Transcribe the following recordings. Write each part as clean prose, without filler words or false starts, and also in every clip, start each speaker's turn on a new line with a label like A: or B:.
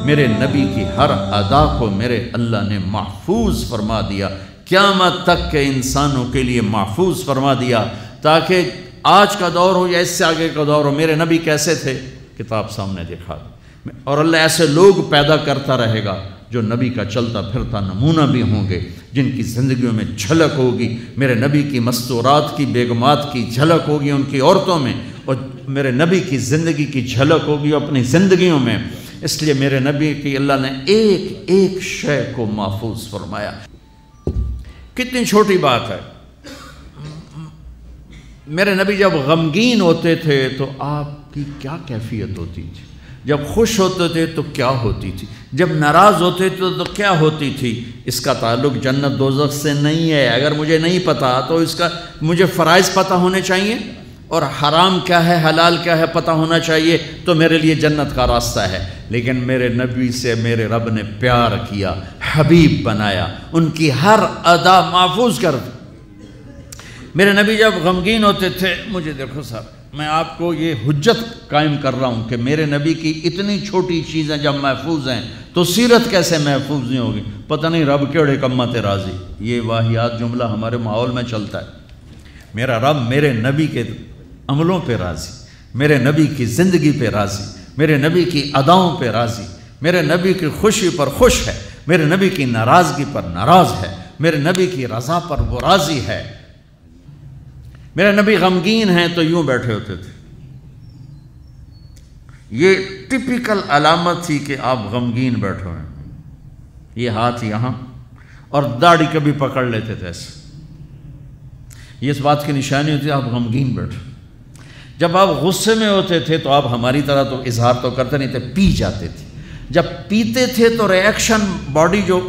A: میرے نبی کی ہر ادا کو میرے اللہ نے محفوظ فرما دیا، قیامت تک کے انسانوں کے لیے محفوظ فرما دیا، تاکہ آج کا دور ہو یا اس سے آگے کا دور ہو، میرے نبی کیسے تھے کتاب سامنے دکھا دی، اور اللہ ایسے لوگ پیدا کرتا رہے گا جو نبی کا چلتا پھرتا نمونہ بھی ہوں گے، جن کی زندگیوں میں جھلک ہوگی میرے نبی کی مستورات کی، بیگمات کی جھلک ہوگی ان کی عورتوں میں، اور میرے نبی کی زندگی کی جھلک ہوگی اپنی زندگیوں میں۔ اس لیے میرے نبی کی اللہ نے ایک ایک شے کو محفوظ فرمایا۔ کتنی چھوٹی بات ہے، میرے نبی جب غمگین ہوتے تھے تو آپ کی کیا کیفیت ہوتی تھی، جب خوش ہوتے تھے تو کیا ہوتی تھی، جب ناراض ہوتے تھے تو کیا ہوتی تھی۔ اس کا تعلق جنت دوزخ سے نہیں ہے، اگر مجھے نہیں پتا تو اس کا مجھے فرائض پتہ ہونے چاہیے، اور حرام کیا ہے حلال کیا ہے پتہ ہونا چاہیے، تو میرے لیے جنت کا راستہ ہے۔ لیکن میرے نبی سے میرے رب نے پیار کیا، حبیب بنایا، ان کی ہر ادا محفوظ کر دی۔ میرے نبی جب غمگین ہوتے تھے، مجھے دیکھو صاحب، میں آپ کو یہ حجت قائم کر رہا ہوں کہ میرے نبی کی اتنی چھوٹی چیزیں جب محفوظ ہیں تو سیرت کیسے محفوظ نہیں ہوگی۔ پتہ نہیں رب کیڑے کمت راضی، یہ واہیات جملہ ہمارے ماحول میں چلتا ہے۔ میرا رب میرے نبی کے عملوں پہ راضی، میرے نبی کی زندگی پہ راضی، میرے نبی کی اداؤں پہ راضی، میرے نبی کی خوشی پر خوش ہے، میرے نبی کی ناراضگی پر ناراض ہے، میرے نبی کی رضا پر وہ راضی ہے۔ میرے نبی غمگین ہیں تو یوں بیٹھے ہوتے تھے، یہ ٹپیکل علامت تھی کہ آپ غمگین بیٹھے ہیں، یہ ہاتھ یہاں، اور داڑھی کبھی پکڑ لیتے تھے ایسے، یہ اس بات کی نشانی ہوتی ہے آپ غمگین بیٹھے۔ جب آپ غصے میں ہوتے تھے تو آپ ہماری طرح تو اظہار تو کرتے نہیں تھے، پی جاتے تھے۔ جب پیتے تھے تو ریئیکشن باڈی جو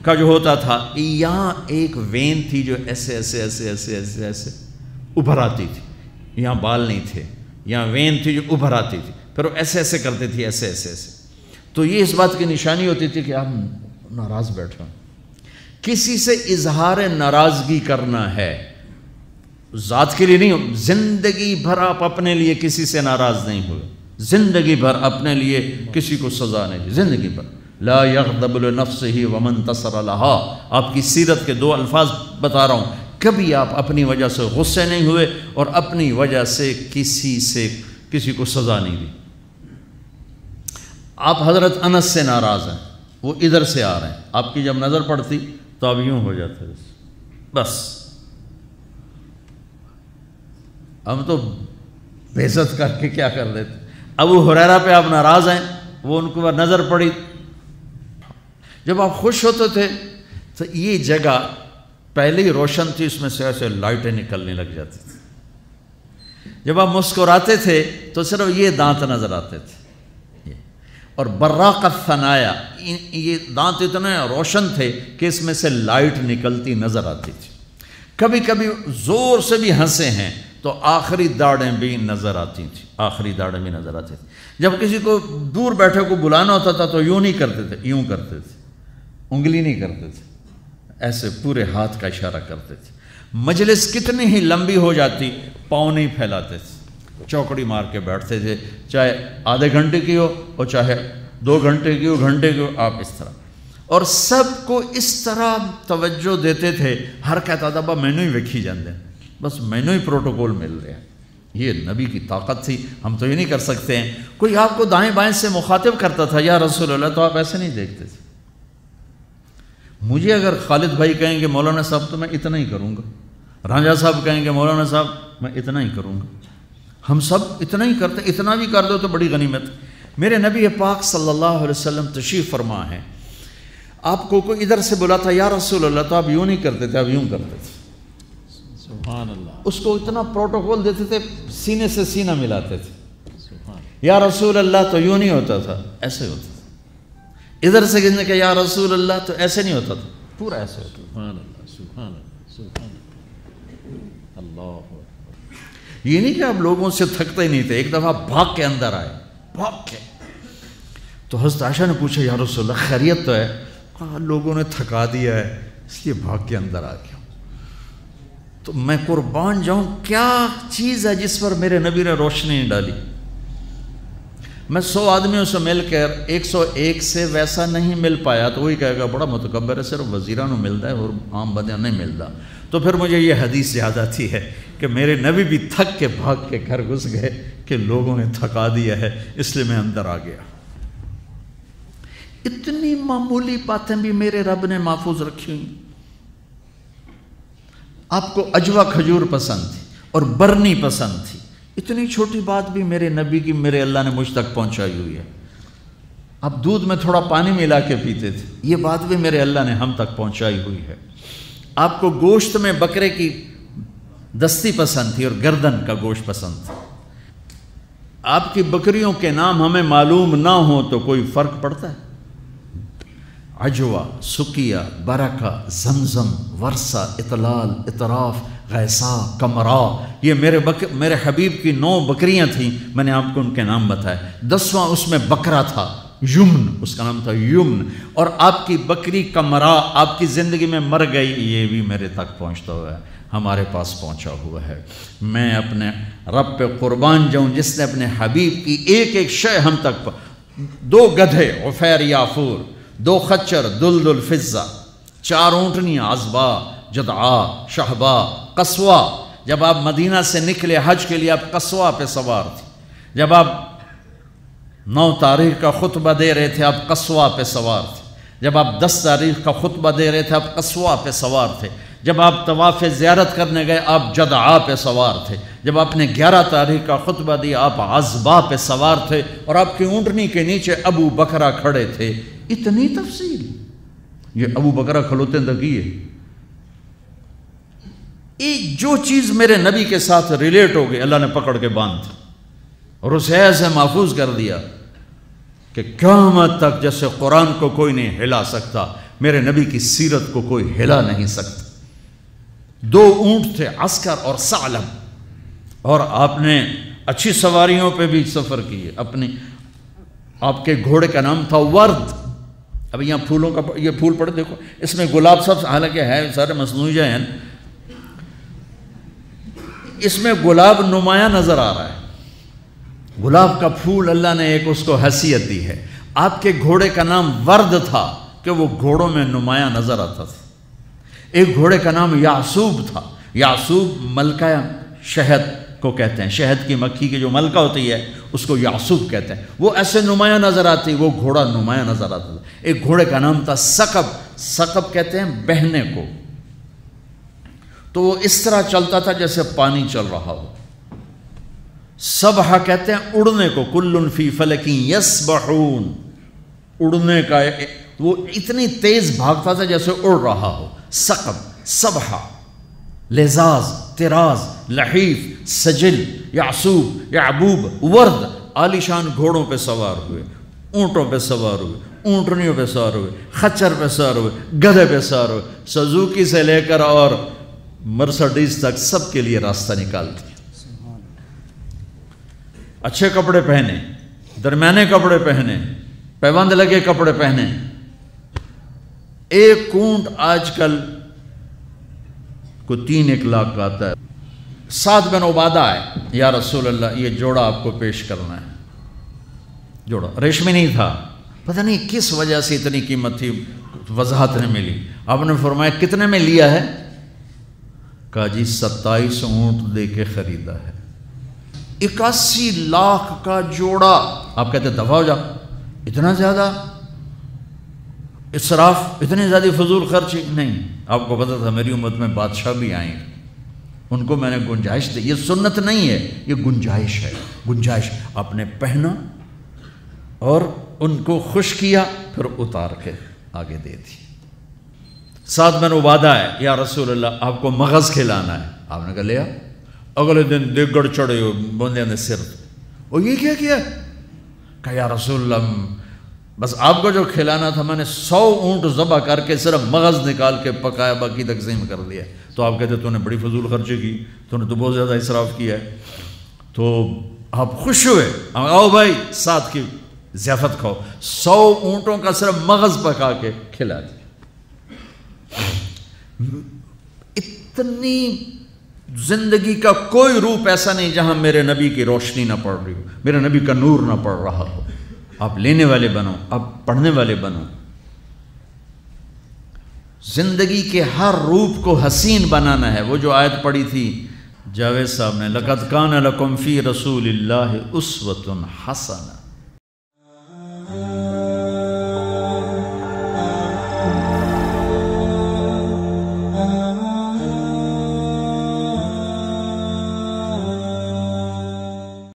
A: ہوتا تھا، یہاں ایک وین تھی جو ایسے ایسے ایسے ایسے ایسے ایسے ابھر آتی تھی، یہاں بال نہیں تھے، یہاں وین تھی جو ابھر آتی تھی، پھر وہ ایسے ایسے کرتے تھے، ایسے ایسے ایسے، تو یہ اس بات کی نشانی ہوتی تھی کہ آپ ناراض بیٹھے ہیں۔ کسی سے اظہار ناراضگی کرنا ہے، ذات کے لیے نہیں، زندگی بھر آپ اپنے لیے کسی سے ناراض نہیں ہوئے، زندگی بھر اپنے لیے کسی کو سزا نہیں دی، زندگی بھر لا یغضب لنفسہ ومن انتصر لہا۔ آپ کی سیرت کے دو الفاظ بتا رہا ہوں، کبھی آپ اپنی وجہ سے غصے نہیں ہوئے اور اپنی وجہ سے کسی کو سزا نہیں دی۔ آپ حضرت انس سے ناراض ہیں، وہ ادھر سے آ رہے ہیں، آپ کی جب نظر پڑتی تو آپ یوں ہو جاتے، بس ہم تو بے عزت کر کے کیا کر دیتے۔ ابو ہریرہ پہ آپ ناراض ہیں، وہ ان کو نظر پڑی۔ جب آپ خوش ہوتے تھے تو یہ جگہ پہلے ہی روشن تھی، اس میں سے ایسے لائٹیں نکلنے لگ جاتی تھی۔ جب آپ مسکراتے تھے تو صرف یہ دانت نظر آتے تھے، اور براق الثنایا، یہ دانت اتنے روشن تھے کہ اس میں سے لائٹ نکلتی نظر آتی تھی۔ کبھی کبھی زور سے بھی ہنسے ہیں تو آخری داڑیں بھی نظر آتی تھیں، آخری داڑیں بھی نظر آتی تھیں۔ جب کسی کو دور بیٹھے کو بلانا ہوتا تھا تو یوں نہیں کرتے تھے، یوں کرتے تھے، انگلی نہیں کرتے تھے، ایسے پورے ہاتھ کا اشارہ کرتے تھے۔ مجلس کتنی ہی لمبی ہو جاتی، پاؤں نہیں پھیلاتے تھے، چوکڑی مار کے بیٹھتے تھے، چاہے آدھے گھنٹے کی ہو اور چاہے 2 گھنٹے کی ہو، گھنٹے کی ہو، آپ اس طرح، اور سب کو اس طرح توجہ دیتے تھے۔ ہر کہتا تھا با مینوں ہی ویکھی جاندے، بس مینوں ہی پروٹوکول مل رہے ہیں۔ یہ نبی کی طاقت تھی، ہم تو یہ نہیں کر سکتے ہیں۔ کوئی آپ کو دائیں بائیں سے مخاطب کرتا تھا، یا رسول اللہ، تو آپ ایسے نہیں دیکھتے تھے۔ مجھے اگر خالد بھائی کہیں گے مولانا صاحب تو میں اتنا ہی کروں گا، رانجھا صاحب کہیں گے مولانا صاحب میں اتنا ہی کروں گا، ہم سب اتنا ہی کرتے، اتنا بھی کر دو تو بڑی غنیمت۔ میرے نبی پاک صلی اللہ علیہ وسلم تشریف فرما ہے، آپ کو کوئی ادھر سے بلاتا یا رسول اللہ تو آپ یوں نہیں کرتے تھے، آپ یوں کرتے تھے،
B: سبحان اللہ،
A: اس کو اتنا پروٹوکول دیتے تھے، سینے سے سینہ ملاتے تھے۔ یا رسول اللہ تو یوں نہیں ہوتا تھا، ایسے ہوتا تھا۔ ادھر سے کہنے کہ یا رسول اللہ تو ایسے نہیں ہوتا تھا، پورا ایسے ہوتا تھا۔
B: سبحان اللہ، سبحان اللہ، سبحان اللہ، اللہ۔
A: یہ نہیں کہ آپ لوگوں سے تھکتے ہی نہیں تھے، ایک دفعہ بھاگ کے اندر آئے، بھاگ کے، تو حضرت عائشہ نے پوچھا یا رسول اللہ خیریت تو ہے؟ کہا لوگوں نے تھکا دیا ہے اس لیے بھاگ کے اندر آ گیا۔ تو میں قربان جاؤں، کیا چیز ہے جس پر میرے نبی نے روشنی ڈالی؟ میں 100 آدمیوں سے مل کر 101 سے ویسا نہیں مل پایا تو وہی کہے گا بڑا متکبر ہے، صرف وزیران کو ملتا ہے اور عام بندیاں نہیں ملتا. تو پھر مجھے یہ حدیث یاد آتی ہے کہ میرے نبی بھی تھک کے بھاگ کے گھر گھس گئے کہ لوگوں نے تھکا دیا ہے، اس لیے میں اندر آ گیا. اتنی معمولی باتیں بھی میرے رب نے محفوظ رکھی ہوئی. آپ کو اجوا کھجور پسند تھی اور برنی پسند تھی، اتنی چھوٹی بات بھی میرے نبی کی میرے اللہ نے مجھ تک پہنچائی ہوئی ہے. آپ دودھ میں تھوڑا پانی ملا کے پیتے تھے، یہ بات بھی میرے اللہ نے ہم تک پہنچائی ہوئی ہے. آپ کو گوشت میں بکرے کی دستی پسند تھی اور گردن کا گوشت پسند تھا. آپ کی بکریوں کے نام ہمیں معلوم نہ ہو تو کوئی فرق پڑتا ہے؟ عجوہ، سکیہ، برکہ، زمزم، ورثہ، اطلال، اطراف، غیسا، کمرا، یہ میرے حبیب کی 9 بکریاں تھیں، میں نے آپ کو ان کے نام بتائے. 10واں اس میں بکرا تھا، یمن، اس کا نام تھا یمن. اور آپ کی بکری کمرا آپ کی زندگی میں مر گئی، یہ بھی میرے تک پہنچتا ہوا ہے، ہمارے پاس پہنچا ہوا ہے. میں اپنے رب پہ قربان جاؤں جس نے اپنے حبیب کی ایک ایک شے ہم تک 2 گدھے عفیر یافور، 2 خچر دلدل فضہ، 4 اونٹنیاں عزبا، جدعا، شہبا، قصوہ. جب آپ مدینہ سے نکلے حج کے لیے آپ قصوہ پہ سوار تھے. جب آپ 9 تاریخ کا خطبہ دے رہے تھے آپ قصوہ پہ سوار تھے. جب آپ 10 تاریخ کا خطبہ دے رہے تھے آپ قصوہ پہ سوار تھے. جب آپ طواف زیارت کرنے گئے آپ جدعا پہ سوار تھے. جب آپ نے 11 تاریخ کا خطبہ دیا آپ عزبا پہ سوار تھے اور آپ کی اونٹنی کے نیچے ابو بکرہ کھڑے تھے. اتنی تفصیل یہ ابو بکرہ کھلوتے دکی ہے. ایک جو چیز میرے نبی کے ساتھ ریلیٹ ہو گئی اللہ نے پکڑ کے باندھ اور اسے ایسے محفوظ کر دیا کہ قیامت تک جیسے قرآن کو کوئی نہیں ہلا سکتا میرے نبی کی سیرت کو کوئی ہلا نہیں سکتا. 2 اونٹ تھے، عسکر اور ثعلب، اور آپ نے اچھی سواریوں پہ بھی سفر کیے. آپ کے گھوڑے کا نام تھا ورد. اب یہاں پھولوں کا یہ پھول پڑے دیکھو، اس میں گلاب سب حالانکہ ہے سارے مصنوعی ہیں، اس میں گلاب نمایاں نظر آ رہا ہے. گلاب کا پھول اللہ نے ایک اس کو حیثیت دی ہے. آپ کے گھوڑے کا نام ورد تھا کہ وہ گھوڑوں میں نمایاں نظر آتا تھا. ایک گھوڑے کا نام یعصوب تھا. یعصوب ملکہ شہد کو کہتے ہیں، شہد کی مکھی کی جو ملکہ ہوتی ہے اس کو یعصوب کہتے ہیں. وہ ایسے نمایاں نظر آتی، وہ گھوڑا نمایاں نظر آتا تھا. ایک گھوڑے کا نام تھا ثقب. ثقب کہتے ہیں بہنے کو. تو وہ اس طرح چلتا تھا جیسے پانی چل رہا ہو. سبحہ کہتے ہیں اڑنے کو. کل فی فلک یسبحون، اڑنے کا. وہ اتنی تیز بھاگتا تھا جیسے اڑ رہا ہو. ثقب، سبحہ، لزاز، تراز، لحیف، سجل، یعصوب، یعبوب، ورد. عالیشان گھوڑوں پہ سوار ہوئے، اونٹوں پہ سوار ہوئے، اونٹنیوں پہ سوار ہوئے، خچر پہ سوار ہوئے، گدھے پہ سوار ہوئے. سزوکی سے لے کر اور مرسڈیز تک سب کے لیے راستہ نکالتی. اچھے کپڑے پہنے، درمیانے کپڑے پہنے، پیوند لگے کپڑے پہنے. ایک اونٹ آج کل کو 3-1 لاکھ کا آتا ہے. سعد بن عبادہ آئے، یا رسول اللہ یہ جوڑا آپ کو پیش کرنا ہے. جوڑا ریشمی نہیں تھا، پتہ نہیں کس وجہ سے اتنی قیمت تھی، وضاحت نہیں ملی. آپ نے فرمایا کتنے میں لیا ہے؟ کہا جی 27 اونٹ دے کے خریدا ہے. 81 لاکھ کا جوڑا. آپ کہتے دفع ہو جا، اتنا زیادہ اسراف، اتنی زیادہ فضول خرچی نہیں. آپ کو پتہ تھا میری امت میں بادشاہ بھی آئیں، ان کو میں نے گنجائش دی. یہ سنت نہیں ہے، یہ گنجائش ہے. گنجائش آپ نے پہنا اور ان کو خوش کیا، پھر اتار کے آگے دے دی. سعد بن عبادہ ہے، یا رسول اللہ آپ کو مغز کھلانا ہے. آپ نے کہا لیا. اگلے دن دیگڑ چڑھے ہو بندے نے سر. اور یہ کیا کیا؟ کہا یا رسول اللہ بس آپ کو جو کھلانا تھا میں نے 100 اونٹ ذبح کر کے صرف مغز نکال کے پکایا، باقی تقسیم کر دیا. تو آپ کہتے تو نے بڑی فضول خرچی کی، تو نے تو بہت زیادہ اسراف کیا ہے. تو آپ خوش ہوئے، آؤ بھائی ساتھ کی ضیافت کھاؤ. 100 اونٹوں کا صرف مغز پکا کے کھلا دیا. اتنی زندگی کا کوئی روپ ایسا نہیں جہاں میرے نبی کی روشنی نہ پڑ رہی ہو، میرے نبی کا نور نہ پڑ رہا ہو۔ آپ لینے والے بنو، آپ پڑھنے والے بنو۔ زندگی کے ہر روپ کو حسین بنانا ہے۔ وہ جو آیت پڑھی تھی جاوید صاحب نے، لَقَدْ كَانَ لَكُمْ فِي رَسُولِ اللَّهِ أُسْوَةٌ حَسَنَةٌ،